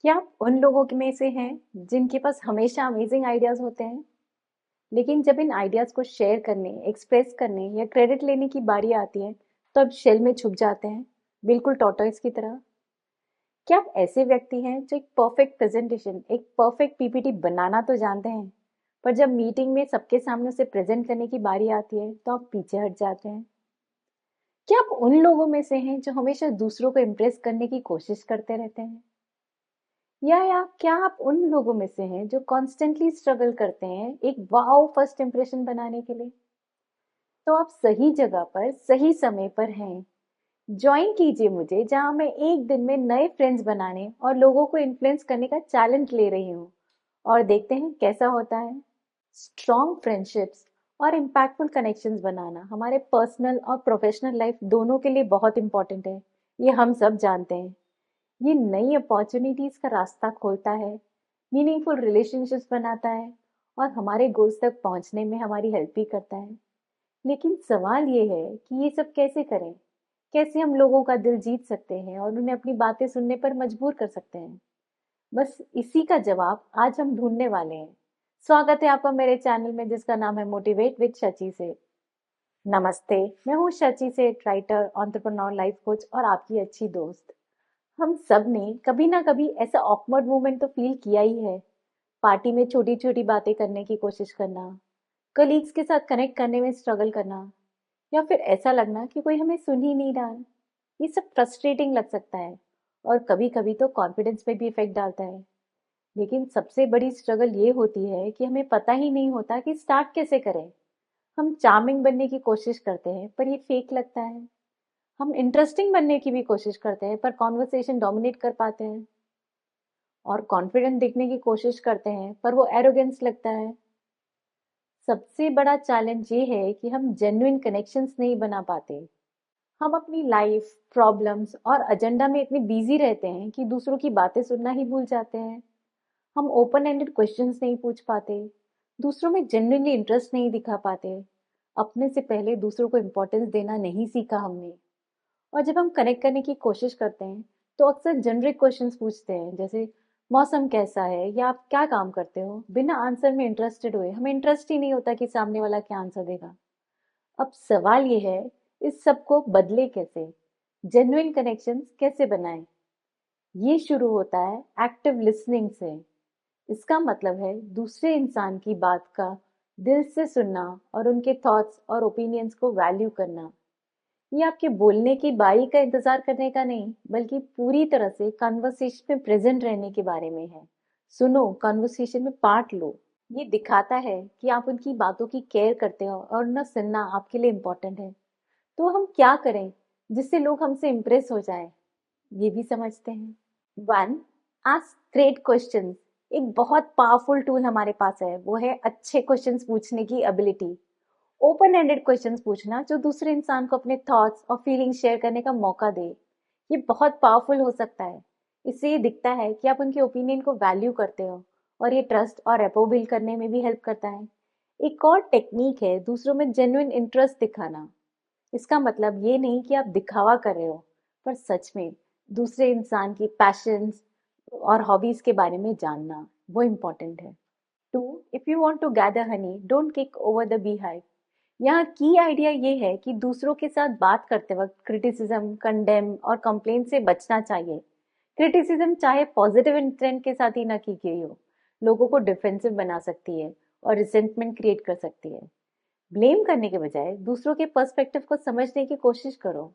क्या आप उन लोगों में से हैं जिनके पास हमेशा अमेजिंग आइडियाज होते हैं, लेकिन जब इन आइडियाज को शेयर करने, एक्सप्रेस करने या क्रेडिट लेने की बारी आती है, तो अब शेल में छुप जाते हैं, बिल्कुल टॉर्टोइस की तरह? क्या आप ऐसे व्यक्ति हैं जो एक परफेक्ट प्रेजेंटेशन, एक परफेक्ट पीपीटी बनाना तो जानते हैं, पर जब मीटिंग में सबके सामने उसे प्रेजेंट करने की बारी आती है, तो आप पीछे हट जाते हैं? क्या आप उन लोगों में से हैं जो हमेशा दूसरों को इम्प्रेस करने की कोशिश करते रहते हैं, या क्या आप उन लोगों में से हैं जो कॉन्स्टेंटली स्ट्रगल करते हैं एक वाओ फर्स्ट इंप्रेशन बनाने के लिए? तो आप सही जगह पर सही समय पर हैं। ज्वाइन कीजिए मुझे, जहां मैं एक दिन में नए फ्रेंड्स बनाने और लोगों को इन्फ्लुएंस करने का चैलेंज ले रही हूँ, और देखते हैं कैसा होता है। स्ट्रॉन्ग फ्रेंडशिप्स और इम्पैक्टफुल कनेक्शंस बनाना हमारे पर्सनल और प्रोफेशनल लाइफ दोनों के लिए बहुत इंपॉर्टेंट है। ये हम सब जानते हैं। ये नई अपॉर्चुनिटीज का रास्ता खोलता है, मीनिंगफुल रिलेशनशिप्स बनाता है, और हमारे गोल्स तक पहुंचने में हमारी हेल्प भी करता है। लेकिन सवाल ये है कि ये सब कैसे करें? कैसे हम लोगों का दिल जीत सकते हैं और उन्हें अपनी बातें सुनने पर मजबूर कर सकते हैं? बस इसी का जवाब आज हम ढूंढने वाले हैं। स्वागत है आपका मेरे चैनल में, जिसका नाम है मोटिवेट विद शची से। नमस्ते, मैं हूँ शची से, राइटर, एंटरप्रेन्योर, लाइफ कोच और आपकी अच्छी दोस्त। हम सब ने कभी ना कभी ऐसा ऑकवर्ड मोमेंट तो फील किया ही है। पार्टी में छोटी छोटी बातें करने की कोशिश करना, कलीग्स के साथ कनेक्ट करने में स्ट्रगल करना, या फिर ऐसा लगना कि कोई हमें सुन ही नहीं रहा। ये सब फ्रस्ट्रेटिंग लग सकता है, और कभी कभी तो कॉन्फिडेंस पे भी इफेक्ट डालता है। लेकिन सबसे बड़ी स्ट्रगल ये होती है कि हमें पता ही नहीं होता कि स्टार्ट कैसे करें। हम चार्मिंग बनने की कोशिश करते हैं, पर ये फेक लगता है। हम इंटरेस्टिंग बनने की भी कोशिश करते हैं, पर कॉन्वर्सेशन डोमिनेट कर पाते हैं। और कॉन्फिडेंट दिखने की कोशिश करते हैं, पर वो एरोगेंस लगता है। सबसे बड़ा चैलेंज ये है कि हम जेन्युइन कनेक्शंस नहीं बना पाते। हम अपनी लाइफ, प्रॉब्लम्स और एजेंडा में इतने बिजी रहते हैं कि दूसरों की बातें सुनना ही भूल जाते हैं। हम ओपन एंडेड क्वेश्चंस नहीं पूछ पाते, दूसरों में जेन्युइनली इंटरेस्ट नहीं दिखा पाते। अपने से पहले दूसरों को इम्पोर्टेंस देना नहीं सीखा हमने। और जब हम कनेक्ट करने की कोशिश करते हैं, तो अक्सर जेनरिक क्वेश्चंस पूछते हैं, जैसे मौसम कैसा है या आप क्या काम करते हो, बिना आंसर में इंटरेस्टेड हुए। हमें इंटरेस्ट ही नहीं होता कि सामने वाला क्या आंसर देगा। अब सवाल ये है, इस सब को बदले कैसे? जेन्युइन कनेक्शंस कैसे बनाएं? ये शुरू होता है एक्टिव लिसनिंग से। इसका मतलब है दूसरे इंसान की बात का दिल से सुनना और उनके थॉट्स और ओपिनियंस को वैल्यू करना। ये आपके बोलने की बारी का इंतजार करने का नहीं, बल्कि पूरी तरह से कन्वर्सेशन में प्रेजेंट रहने के बारे में है। सुनो, कन्वर्सेशन में पार्ट लो। ये दिखाता है कि आप उनकी बातों की केयर करते हो और न सुनना आपके लिए इम्पोर्टेंट है। तो हम क्या करें जिससे लोग हमसे इम्प्रेस हो जाएं? ये भी समझते हैं। One, ask great questions. एक बहुत पावरफुल टूल हमारे पास है, वो है अच्छे क्वेश्चंस पूछने की एबिलिटी। ओपन एंडेड क्वेश्चंस पूछना जो दूसरे इंसान को अपने थॉट्स और फीलिंग्स शेयर करने का मौका दे। ये बहुत पावरफुल हो सकता है। इससे ये दिखता है कि आप उनके ओपिनियन को वैल्यू करते हो, और ये ट्रस्ट और रेपो बिल्ड करने में भी हेल्प करता है। एक और टेक्निक है दूसरों में जेन्युइन इंटरेस्ट दिखाना। इसका मतलब ये नहीं कि आप दिखावा कर रहे हो, पर सच में दूसरे इंसान की पैशंस और हॉबीज के बारे में जानना, वो इम्पोर्टेंट है। To, if you want to gather honey, don't kick over the beehive. यहाँ की आइडिया ये है कि दूसरों के साथ बात करते वक्त क्रिटिसिज्म, कंडेम और कंप्लेन से बचना चाहिए। क्रिटिसिज्म चाहे पॉजिटिव इंटेंट के साथ ही ना की गई हो, लोगों को डिफेंसिव बना सकती है और रिसेंटमेंट क्रिएट कर सकती है। ब्लेम करने के बजाय दूसरों के पर्सपेक्टिव को समझने की कोशिश करो।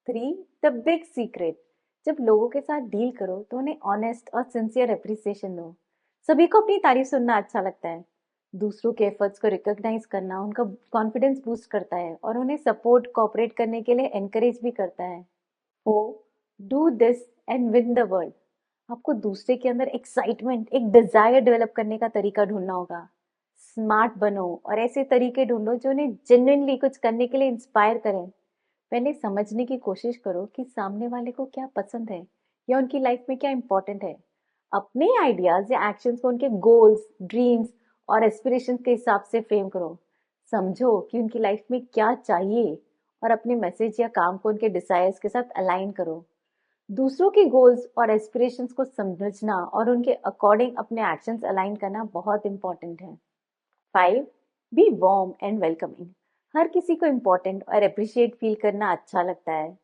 Three, the big secret. जब लोगों के साथ डील करो तो उन्हें ऑनेस्ट और सिंसियर अप्रिसिएशन दो। सभी को अपनी तारीफ सुनना अच्छा लगता है। दूसरों के एफर्ट्स को रिकॉग्नाइज करना उनका कॉन्फिडेंस बूस्ट करता है और उन्हें सपोर्ट, कोऑपरेट करने के लिए एनकरेज भी करता है। Four, do this and win the world. आपको दूसरे के अंदर एक्साइटमेंट, एक डिजायर डेवलप करने का तरीका ढूंढना होगा। स्मार्ट बनो और ऐसे तरीके ढूंढो जो उन्हें जेन्युइनली कुछ करने के लिए इंस्पायर करें। पहले समझने की कोशिश करो कि सामने वाले को क्या पसंद है या उनकी लाइफ में क्या इंपॉर्टेंट है। अपने आइडियाज या एक्शंस को उनके गोल्स, ड्रीम्स और एस्पिरेशंस के हिसाब से फ्रेम करो। समझो कि उनकी लाइफ में क्या चाहिए, और अपने मैसेज या काम को उनके डिजायर्स के साथ अलाइन करो। दूसरों के गोल्स और एस्पिरेशंस को समझना और उनके अकॉर्डिंग अपने एक्शंस अलाइन करना बहुत इंपॉर्टेंट है। 5. Be warm and welcoming. हर किसी को इम्पोर्टेंट और अप्रिशिएट फील करना अच्छा लगता है,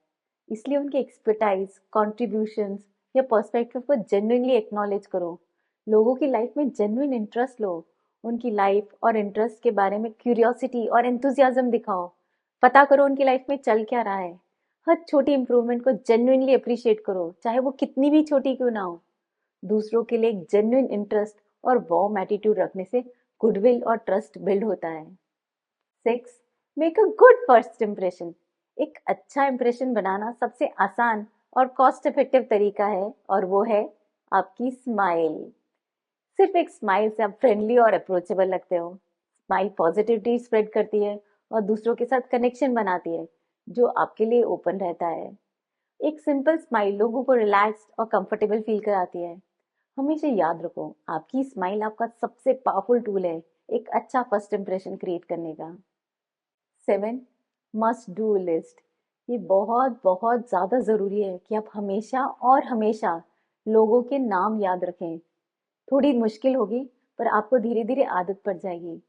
इसलिए उनके एक्सपर्टाइज, कॉन्ट्रीब्यूशंस या पर्सपेक्टिव को जेन्युइनली एक्नॉलेज करो। लोगों की लाइफ में जेन्युइन इंटरेस्ट लो, उनकी लाइफ और इंटरेस्ट के बारे में क्यूरियोसिटी और एंथुजियाज्म दिखाओ। पता करो उनकी लाइफ में चल क्या रहा है। हर छोटी इंप्रूवमेंट को जेन्युइनली अप्रिशिएट करो, चाहे वो कितनी भी छोटी क्यों ना हो। दूसरों के लिए एक जेन्युइन इंटरेस्ट और वार्म एटीट्यूड रखने से गुडविल और ट्रस्ट बिल्ड होता है। 6. Make a good first impression. एक अच्छा इम्प्रेशन बनाना सबसे आसान और कॉस्ट इफेक्टिव तरीका है, और वो है आपकी स्माइल। सिर्फ एक स्माइल से आप फ्रेंडली और अप्रोचेबल लगते हो। स्माइल पॉजिटिविटी स्प्रेड करती है और दूसरों के साथ कनेक्शन बनाती है, जो आपके लिए ओपन रहता है। एक सिंपल स्माइल लोगों को रिलैक्स्ड और कंफर्टेबल फील कराती है। हमेशा याद रखो, आपकी स्माइल आपका सबसे पावरफुल टूल है एक अच्छा फर्स्ट इंप्रेशन क्रिएट करने का। 7. Must do list. ये बहुत बहुत ज़्यादा ज़रूरी है कि आप हमेशा और हमेशा लोगों के नाम याद रखें। थोड़ी मुश्किल होगी, पर आपको धीरे धीरे आदत पड़ जाएगी।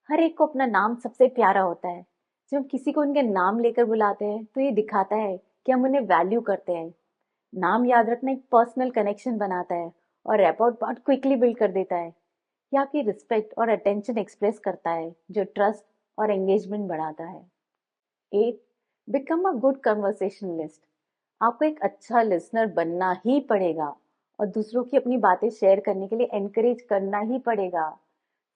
हर एक को अपना नाम सबसे प्यारा होता है। जब हम किसी को उनके नाम लेकर बुलाते हैं तो ये दिखाता है कि हम उन्हें वैल्यू करते हैं। नाम याद रखना एक पर्सनल कनेक्शन बनाता है और रैपॉर्ट बहुत क्विकली बिल्ड कर देता है। ये आपकी रिस्पेक्ट और अटेंशन एक्सप्रेस करता है, जो ट्रस्ट और एंगेजमेंट बढ़ाता है। 8. Become a good conversationalist. आपको एक अच्छा लिसनर बनना ही पड़ेगा और दूसरों की अपनी बातें शेयर करने के लिए एनकरेज करना ही पड़ेगा।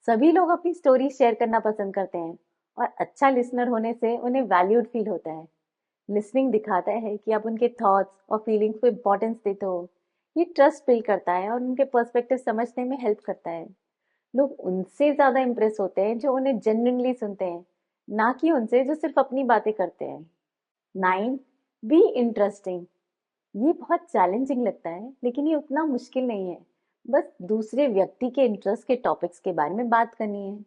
सभी लोग अपनी स्टोरी शेयर करना पसंद करते हैं और अच्छा लिसनर होने से उन्हें वैल्यूड फील होता है। लिसनिंग दिखाता है कि आप उनके थॉट्स और फीलिंग्स को इम्पोर्टेंस देते हो। ये ट्रस्ट बिल्ड करता है और उनके पर्सपेक्टिव समझने में हेल्प करता है। लोग उनसे ज्यादा इंप्रेस होते हैं जो उन्हें जेन्युइनली सुनते हैं, ना कि उनसे जो सिर्फ अपनी बातें करते हैं। 9. Be interesting. ये बहुत चैलेंजिंग लगता है, लेकिन ये उतना मुश्किल नहीं है। बस दूसरे व्यक्ति के इंटरेस्ट के टॉपिक्स के बारे में बात करनी है।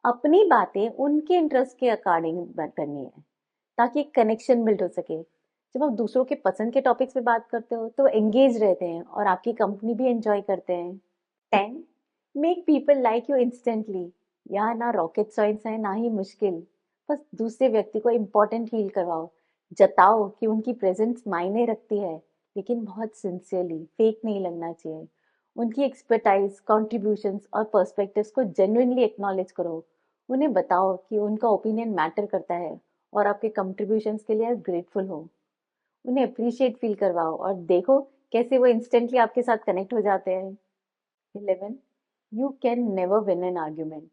अपनी बातें उनके इंटरेस्ट के अकॉर्डिंग करनी है, ताकि एक कनेक्शन बिल्ड हो सके। जब आप दूसरों के पसंद के टॉपिक्स पे बात करते हो तो एंगेज रहते हैं और आपकी कंपनी भी एंजॉय करते हैं। 10. Make people like you instantly. यहाँ ना रॉकेट साइंस है ना ही मुश्किल। बस दूसरे व्यक्ति को इम्पोर्टेंट फील करवाओ। जताओ कि उनकी प्रेजेंस मायने रखती है, लेकिन बहुत सिंसियरली, फेक नहीं लगना चाहिए। उनकी एक्सपर्टाइज, कॉन्ट्रीब्यूशंस और पर्सपेक्टिव्स को जेन्युइनली एक्नॉलेज करो। उन्हें बताओ कि उनका ओपिनियन मैटर करता है और आपके कंट्रीब्यूशंस के लिए आप ग्रेटफुल हो। उन्हें अप्रिशिएट फील करवाओ और देखो कैसे वो इंस्टेंटली आपके साथ कनेक्ट हो जाते हैं। 11. You can never win an argument.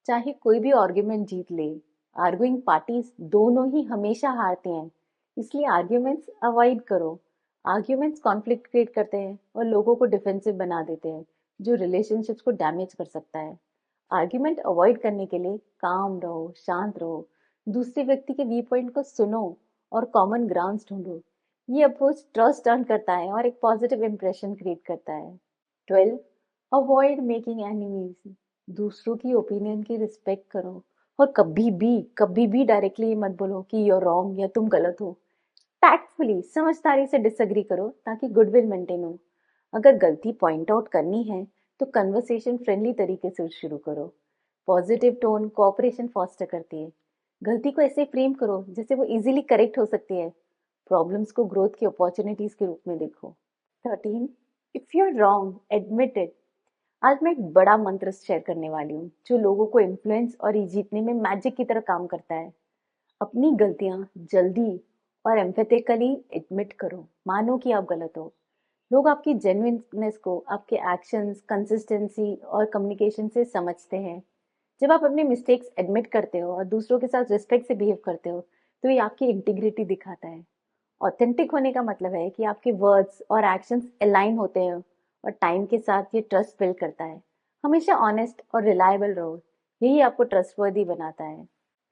चाहे कोई भी आर्ग्यूमेंट जीत ले, आर्गुइंग पार्टीज दोनों ही हमेशा हारती हैं। इसलिए आर्ग्यूमेंट्स अवॉइड करो। आर्ग्यूमेंट्स कॉन्फ्लिक्ट क्रिएट करते हैं और लोगों को डिफेंसिव बना देते हैं, जो रिलेशनशिप्स को डैमेज कर सकता है। आर्ग्यूमेंट अवॉइड करने के लिए काम रहो, शांत रहो, दूसरे व्यक्ति के व्यू पॉइंट को सुनो और कॉमन ग्राउंड्स ढूंढो। ये अप्रोच ट्रस्ट अर्न करता है और एक पॉजिटिव इंप्रेशन क्रिएट करता है। 12. Avoid making enemies. दूसरों की ओपिनियन की रिस्पेक्ट करो और कभी भी डायरेक्टली ये मत बोलो कि यूर रॉन्ग या तुम गलत हो। टैक्टफुली, समझदारी से डिसएग्री करो ताकि गुडविल मेंटेन हो। अगर गलती पॉइंट आउट करनी है तो कन्वर्सेशन फ्रेंडली तरीके से शुरू करो। पॉजिटिव टोन कोऑपरेशन फॉस्टर करती है। गलती को ऐसे फ्रेम करो जैसे वो इजीली करेक्ट हो सकती है। प्रॉब्लम्स को ग्रोथ की अपॉर्चुनिटीज के रूप में देखो। 13. If you are wrong, admit it. आज मैं एक बड़ा मंत्र शेयर करने वाली हूँ जो लोगों को इन्फ्लुएंस और जीतने में मैजिक की तरह काम करता है। अपनी गलतियां जल्दी और एम्फेटिकली एडमिट करो। मानो कि आप गलत हो। लोग आपकी जेन्युइननेस को आपके एक्शंस, कंसिस्टेंसी और कम्युनिकेशन से समझते हैं। जब आप अपने मिस्टेक्स एडमिट करते हो और दूसरों के साथ रिस्पेक्ट से बिहेव करते हो, तो ये आपकी इंटीग्रिटी दिखाता है। ऑथेंटिक होने का मतलब है कि आपके वर्ड्स और एक्शंस अलाइन होते हैं और टाइम के साथ ये ट्रस्ट बिल्ड करता है। हमेशा ऑनेस्ट और रिलायबल रहो, यही आपको ट्रस्टवर्दी बनाता है।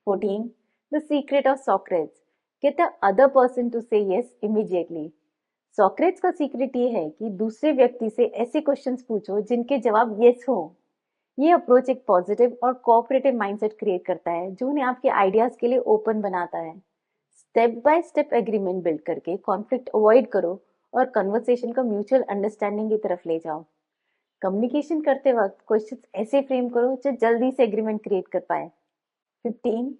14. The secret of Socrates. Get the other person to say yes immediately. Socrates का सीक्रेट ये है कि दूसरे व्यक्ति से ऐसे क्वेश्चंस पूछो जिनके जवाब यस हो। ये अप्रोच एक पॉजिटिव और कोऑपरेटिव माइंडसेट क्रिएट करता है जो उन्हें आपके आइडियाज के लिए ओपन बनाता है। Step by step agreement build करके कॉन्फ्लिक्ट अवॉइड करो और कन्वर्सेशन को म्यूचुअल अंडरस्टैंडिंग की तरफ ले जाओ। कम्युनिकेशन करते वक्त क्वेश्चंस ऐसे फ्रेम करो जो जल्दी से एग्रीमेंट क्रिएट कर पाए। 15.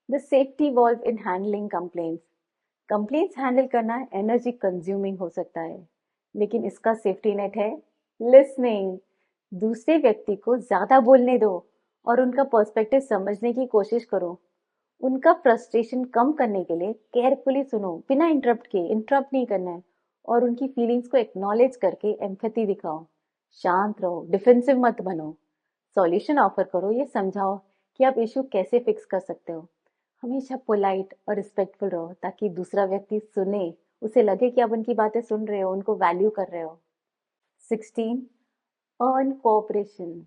The safety valve in handling complaints. Complaints handle करना एनर्जी कंज्यूमिंग हो सकता है, लेकिन इसका सेफ्टी नेट है लिसनिंग। दूसरे व्यक्ति को ज्यादा बोलने दो और उनका पर्सपेक्टिव समझने की कोशिश करो। उनका फ्रस्ट्रेशन कम करने के लिए केयरफुली सुनो, बिना इंटरप्ट किए। इंटरप्ट नहीं करना है, और उनकी फीलिंग्स को एक्नॉलेज करके एम्पैथी दिखाओ। शांत रहो, डिफेंसिव मत बनो। सॉल्यूशन ऑफर करो, ये समझाओ कि आप इशू कैसे फिक्स कर सकते हो। हमेशा पोलाइट और रिस्पेक्टफुल रहो ताकि दूसरा व्यक्ति सुने, उसे लगे कि आप उनकी बातें सुन रहे हो, उनको वैल्यू कर रहे हो। 16. Earn cooperation.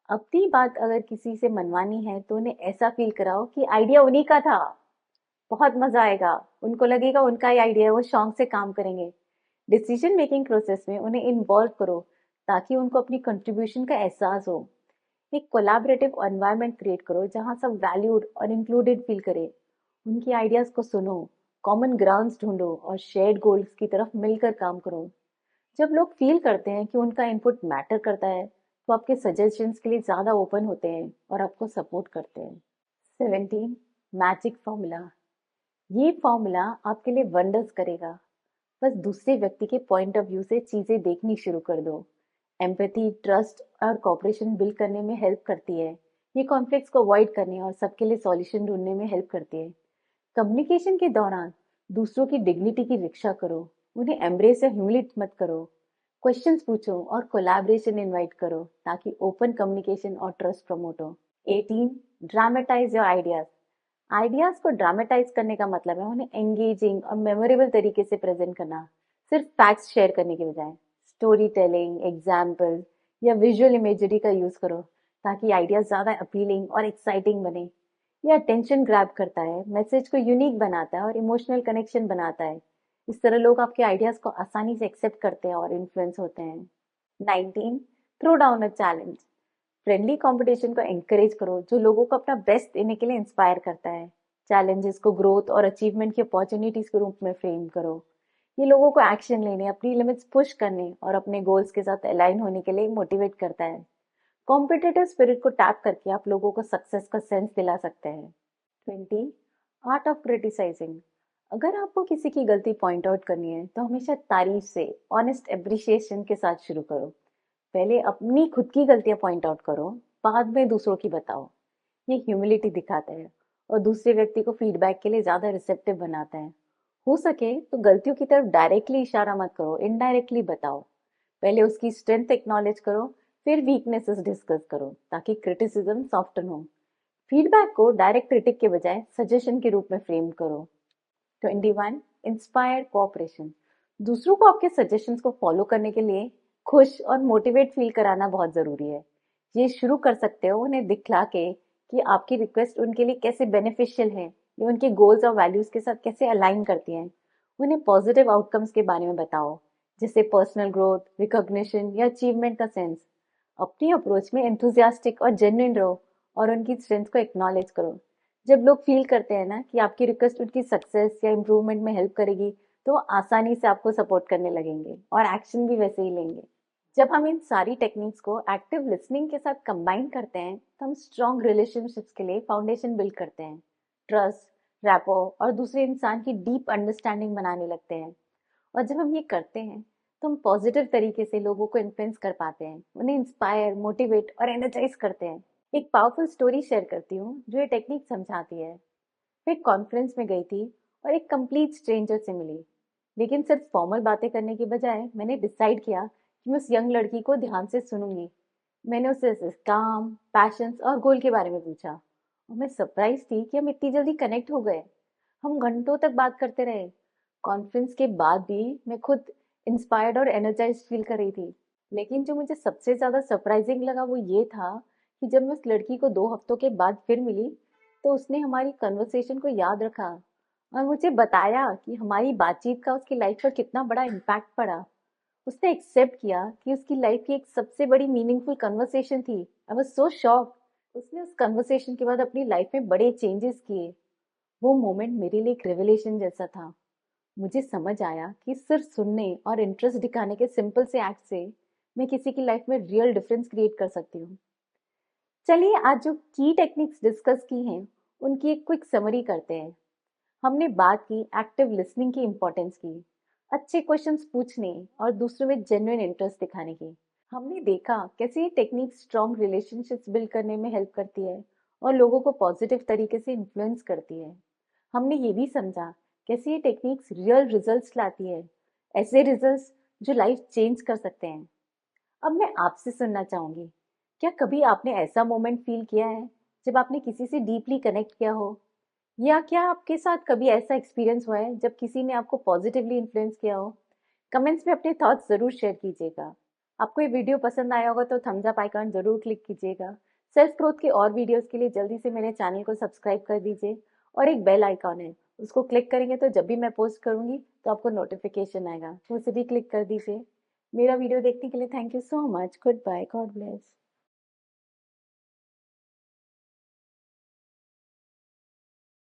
अपनी बात अगर किसी से मनवानी है तो उन्हें ऐसा फील कराओ कि आइडिया उन्हीं का था। बहुत मजा आएगा, उनको लगेगा उनका ही आइडिया है, वो शौक से काम करेंगे। डिसीजन मेकिंग प्रोसेस में उन्हें इन्वॉल्व करो ताकि उनको अपनी कंट्रीब्यूशन का एहसास हो। एक कोलैबोरेटिव एनवायरनमेंट क्रिएट करो जहां सब वैल्यूड और इंक्लूडेड फील करे। उनकी आइडियाज को सुनो, कॉमन ग्राउंड्स ढूंढो और शेयर्ड गोल्स की तरफ मिलकर काम करो। जब लोग फील करते हैं कि उनका इनपुट मैटर करता है तो आपके सजेशंस के लिए ज़्यादा ओपन होते हैं और आपको सपोर्ट करते हैं। 17. Magic formula. ये फॉर्मूला आपके लिए वंडर्स करेगा। बस दूसरे व्यक्ति के पॉइंट ऑफ व्यू से चीज़ें देखनी शुरू कर दो। एम्पैथी, ट्रस्ट और कोऑपरेशन बिल्ड करने में हेल्प करती है। ये कॉन्फ्लिक्ट्स को अवॉइड करने और सबके लिए सॉल्यूशन ढूंढने में हेल्प करती है। कम्युनिकेशन के दौरान दूसरों की डिग्निटी की रक्षा करो, उन्हें एम्ब्रेस या ह्यूमिलेट मत करो। क्वेश्चंस पूछो और कोलैबोरेशन इनवाइट करो ताकि ओपन कम्युनिकेशन और ट्रस्ट प्रमोट हो। 18. Dramatise your ideas. आइडियाज को ड्रामेटाइज करने का मतलब है उन्हें एंगेजिंग और मेमोरेबल तरीके से प्रेजेंट करना, सिर्फ फैक्ट्स शेयर करने के बजाय। स्टोरी टेलिंग, एग्जाम्पल या विजुअल इमेजरी का यूज करो ताकि आइडियाज ज्यादा अपीलिंग और एक्साइटिंग बने। यह अटेंशन ग्रैब करता है, मैसेज को यूनिक बनाता है और इमोशनल कनेक्शन बनाता है। इस तरह लोग आपके आइडियाज को आसानी से एक्सेप्ट करते हैं और इन्फ्लुएंस होते हैं। 19. Throw down a challenge. Friendly competition को एंकरेज करो जो लोगों को अपना बेस्ट देने के लिए इंस्पायर करता है। चैलेंजेस को ग्रोथ और अचीवमेंट की अपॉर्चुनिटीज के रूप में फ्रेम करो। ये लोगों को एक्शन लेने, अपनी लिमिट्स पुश करने और अपने गोल्स के साथ अलाइन होने के लिए मोटिवेट करता है। कॉम्पिटिटिव स्पिरिट को टैप करके आप लोगों को सक्सेस का सेंस दिला सकते हैं। 20. Art of criticising. अगर आपको किसी की गलती पॉइंट आउट करनी है तो हमेशा तारीफ से, ऑनेस्ट एप्रिशिएशन के साथ शुरू करो। पहले अपनी खुद की गलतियां पॉइंट आउट करो, बाद में दूसरों की बताओ। ये ह्यूमिलिटी दिखाता है और दूसरे व्यक्ति को फीडबैक के लिए ज्यादा रिसेप्टिव बनाता है। हो सके तो गलतियों की तरफ डायरेक्टली इशारा मत करो, इनडायरेक्टली बताओ। पहले उसकी स्ट्रेंथ एक्नॉलेज करो, फिर वीकनेसेस डिस्कस करो ताकि क्रिटिसिज्म सॉफ्टन हो। फीडबैक को डायरेक्ट क्रिटिक के बजाय सजेशन के रूप में फ्रेम करो। 21. Inspire cooperation. दूसरों को आपके सजेशंस को फॉलो करने के लिए खुश और मोटिवेट फील कराना बहुत जरूरी है। ये शुरू कर सकते हो उन्हें दिखला के कि आपकी रिक्वेस्ट उनके लिए कैसे बेनिफिशियल है, ये उनके गोल्स और वैल्यूज के साथ कैसे अलाइन करती हैं। उन्हें पॉजिटिव आउटकम्स के बारे में बताओ, जैसे पर्सनल ग्रोथ, रिकॉग्निशन या अचीवमेंट का सेंस। अपनी अप्रोच में एंथुजियास्टिक और जेन्युइन रहो और उनकी स्ट्रेंथ को एक्नॉलेज करो। जब लोग फील करते हैं ना कि आपकी रिक्वेस्ट उनकी सक्सेस या इम्प्रूवमेंट में हेल्प करेगी तो वो आसानी से आपको सपोर्ट करने लगेंगे और एक्शन भी वैसे ही लेंगे। जब हम इन सारी टेक्निक्स को एक्टिव लिसनिंग के साथ कंबाइन करते हैं तो हम स्ट्रॉन्ग रिलेशनशिप्स के लिए फाउंडेशन बिल्ड करते हैं। ट्रस्ट, रैपो और दूसरे इंसान की डीप अंडरस्टैंडिंग बनाने लगते हैं। और जब हम ये करते हैं तो हम पॉजिटिव तरीके से लोगों को इन्फ्लुएंस कर पाते हैं, उन्हें इंस्पायर, मोटिवेट और एनर्जाइज करते हैं। एक पावरफुल स्टोरी शेयर करती हूँ जो ये टेक्निक समझाती है। मैं एक कॉन्फ्रेंस में गई थी और एक कंप्लीट स्ट्रेंजर से मिली, लेकिन सिर्फ फॉर्मल बातें करने के बजाय मैंने डिसाइड किया कि मैं उस यंग लड़की को ध्यान से सुनूंगी। मैंने उससे काम, पैशंस और गोल के बारे में पूछा और मैं सरप्राइज थी कि हम इतनी जल्दी कनेक्ट हो गए। हम घंटों तक बात करते रहे। कॉन्फ्रेंस के बाद भी मैं खुद इंस्पायर्ड और एनर्जाइज्ड फील कर रही थी। लेकिन जो मुझे सबसे ज़्यादा सरप्राइजिंग लगा वो ये था कि जब मैं उस लड़की को 2 हफ्तों के बाद फिर मिली तो उसने हमारी कन्वर्सेशन को याद रखा और मुझे बताया कि हमारी बातचीत का उसकी लाइफ पर कितना बड़ा इम्पैक्ट पड़ा। उसने एक्सेप्ट किया कि उसकी लाइफ की एक सबसे बड़ी मीनिंगफुल कन्वर्सेशन थी। I was so shocked. उसने उस कन्वर्सेशन के बाद अपनी लाइफ में बड़े चेंजेस किए। वो मोमेंट मेरे लिए एक रेवलेशन जैसा था। मुझे समझ आया कि सिर्फ सुनने और इंटरेस्ट दिखाने के सिंपल से एक्ट से मैं किसी की लाइफ में रियल डिफरेंस क्रिएट कर सकती हूँ। चलिए आज जो की टेक्निक्स डिस्कस की हैं उनकी एक क्विक समरी करते हैं। हमने बात की एक्टिव लिसनिंग की इम्पोर्टेंस की, अच्छे क्वेश्चंस पूछने और दूसरों में जेन्युइन इंटरेस्ट दिखाने की। हमने देखा कैसे ये टेक्निक स्ट्रॉन्ग रिलेशनशिप्स बिल्ड करने में हेल्प करती है और लोगों को पॉजिटिव तरीके से इन्फ्लुएंस करती है। हमने ये भी समझा कैसे ये टेक्निक्स रियल रिजल्ट्स लाती है, ऐसे रिजल्ट्स जो लाइफ चेंज कर सकते हैं। अब मैं आपसे सुनना चाहूंगी, क्या कभी आपने ऐसा मोमेंट फील किया है जब आपने किसी से डीपली कनेक्ट किया हो, या क्या आपके साथ कभी ऐसा एक्सपीरियंस हुआ है जब किसी ने आपको पॉजिटिवली इन्फ्लुएंस किया हो? कमेंट्स में अपने थॉट्स ज़रूर शेयर कीजिएगा। आपको ये वीडियो पसंद आया होगा तो थम्स अप आइकन ज़रूर क्लिक कीजिएगा। सेल्फ ग्रोथ के और वीडियोस के लिए जल्दी से मेरे चैनल को सब्सक्राइब कर दीजिए और एक बेल आइकॉन है, उसको क्लिक करेंगे तो जब भी मैं पोस्ट करूँगी तो आपको नोटिफिकेशन आएगा, तो उसे भी क्लिक कर दीजिए। मेरा वीडियो देखने के लिए thank you so much. Goodbye, God bless.